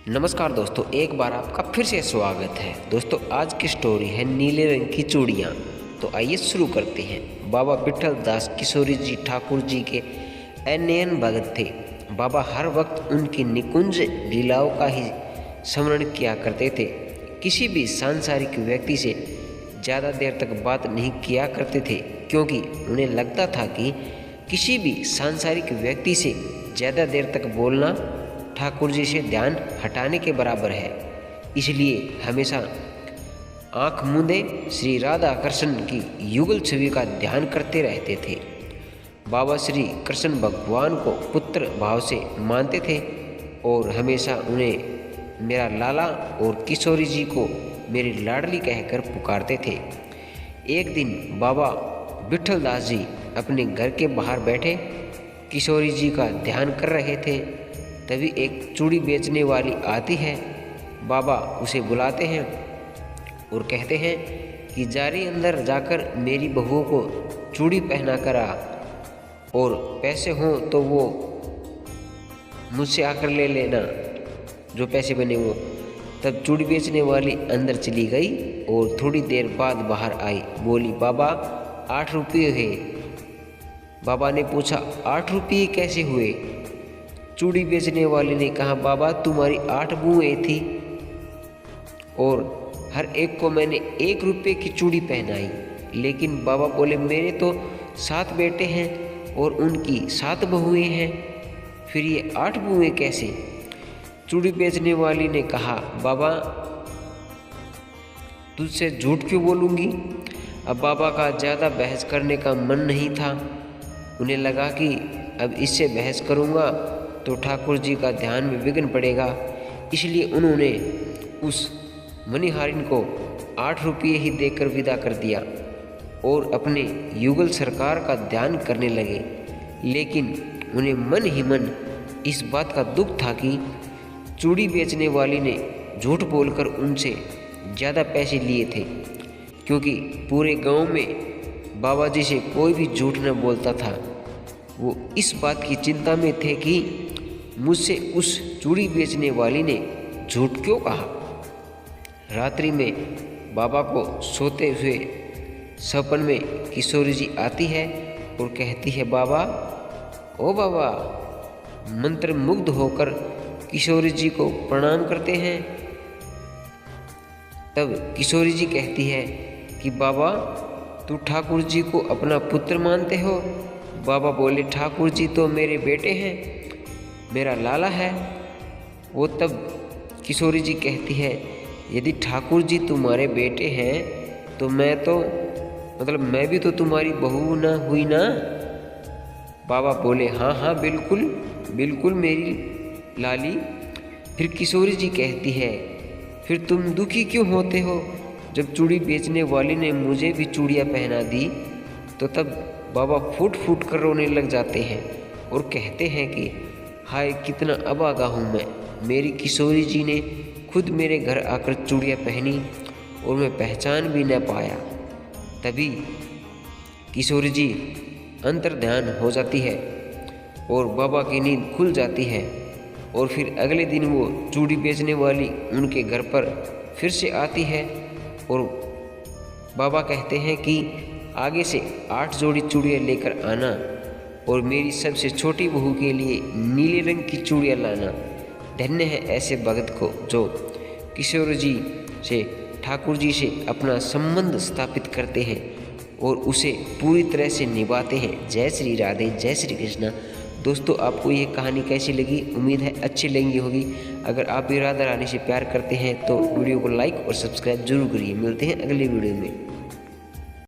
नमस्कार दोस्तों, एक बार आपका फिर से स्वागत है। दोस्तों आज की स्टोरी है नीले रंग की चूड़ियाँ। तो आइए शुरू करते हैं। बाबा विठल दास किशोरी जी ठाकुर जी के अनन्य भगत थे। बाबा हर वक्त उनकी निकुंज लीलाओं का ही स्मरण किया करते थे। किसी भी सांसारिक व्यक्ति से ज़्यादा देर तक बात नहीं किया करते थे, क्योंकि उन्हें लगता था कि किसी भी सांसारिक व्यक्ति से ज़्यादा देर तक बोलना ठाकुर जी से ध्यान हटाने के बराबर है। इसलिए हमेशा आंख मूंदे श्री राधा कृष्ण की युगल छवि का ध्यान करते रहते थे। बाबा श्री कृष्ण भगवान को पुत्र भाव से मानते थे और हमेशा उन्हें मेरा लाला और किशोरी जी को मेरी लाडली कहकर पुकारते थे। एक दिन बाबा विठल दास जी अपने घर के बाहर बैठे किशोरी जी का ध्यान कर रहे थे। तभी एक चूड़ी बेचने वाली आती है। बाबा उसे बुलाते हैं और कहते हैं कि जारी अंदर जाकर मेरी बहू को चूड़ी पहना कर आ, और पैसे हों तो वो मुझसे आकर ले लेना, जो पैसे बने वो। तब चूड़ी बेचने वाली अंदर चली गई और थोड़ी देर बाद बाहर आई। बोली, बाबा 8 रुपये है। बाबा ने पूछा, 8 रुपये कैसे हुए? चूड़ी बेचने वाले ने कहा, बाबा तुम्हारी 8 बुएं थी और हर एक को मैंने 1 रुपये की चूड़ी पहनाई। लेकिन बाबा बोले, मेरे तो 7 बेटे हैं और उनकी 7 बहुएं हैं, फिर ये 8 बुएं कैसे? चूड़ी बेचने वाली ने कहा, बाबा तुझसे झूठ क्यों बोलूँगी? अब बाबा का ज़्यादा बहस करने का मन नहीं था। उन्हें लगा कि अब इससे बहस करूँगा तो ठाकुर जी का ध्यान में विघ्न पड़ेगा। इसलिए उन्होंने उस मणिहारिन को 8 रुपये ही देकर विदा कर दिया और अपने युगल सरकार का ध्यान करने लगे। लेकिन उन्हें मन ही मन इस बात का दुख था कि चूड़ी बेचने वाली ने झूठ बोलकर उनसे ज़्यादा पैसे लिए थे, क्योंकि पूरे गांव में बाबा जी से कोई भी झूठ न बोलता था। वो इस बात की चिंता में थे कि मुझसे उस चूड़ी बेचने वाली ने झूठ क्यों कहा। रात्रि में बाबा को सोते हुए सपन में किशोरी जी आती है और कहती है, बाबा ओ बाबा। मंत्र मुग्ध होकर किशोरी जी को प्रणाम करते हैं। तब किशोरी जी कहती है कि बाबा तू ठाकुर जी को अपना पुत्र मानते हो? बाबा बोले, ठाकुर जी तो मेरे बेटे हैं, मेरा लाला है वो। तब किशोरी जी कहती है, यदि ठाकुर जी तुम्हारे बेटे हैं तो मैं भी तो तुम्हारी बहू ना हुई ना? बाबा बोले, हाँ हाँ बिल्कुल बिल्कुल मेरी लाली। फिर किशोरी जी कहती है, फिर तुम दुखी क्यों होते हो? जब चूड़ी बेचने वाली ने मुझे भी चूड़ियाँ पहना दी तो तब बाबा फूट फूट कर रोने लग जाते हैं और कहते हैं कि हाय कितना अभागा हूँ मैं। मेरी किशोरी जी ने खुद मेरे घर आकर चूड़ियाँ पहनी और मैं पहचान भी न पाया। तभी किशोरी जी अंतर्ध्यान हो जाती है और बाबा की नींद खुल जाती है। और फिर अगले दिन वो चूड़ी बेचने वाली उनके घर पर फिर से आती है और बाबा कहते हैं कि आगे से 8 जोड़ी चूड़ियाँ लेकर आना और मेरी सबसे छोटी बहू के लिए नीले रंग की चूड़ियाँ लाना। धन्य है ऐसे भगत को जो किशोर जी से ठाकुर जी से अपना संबंध स्थापित करते हैं और उसे पूरी तरह से निभाते हैं। जय श्री राधे, जय श्री कृष्णा। दोस्तों आपको ये कहानी कैसी लगी? उम्मीद है अच्छी लगी होगी। अगर आप भी राधा रानी से प्यार करते हैं तो वीडियो को लाइक और सब्सक्राइब जरूर करिए। मिलते हैं अगले वीडियो में।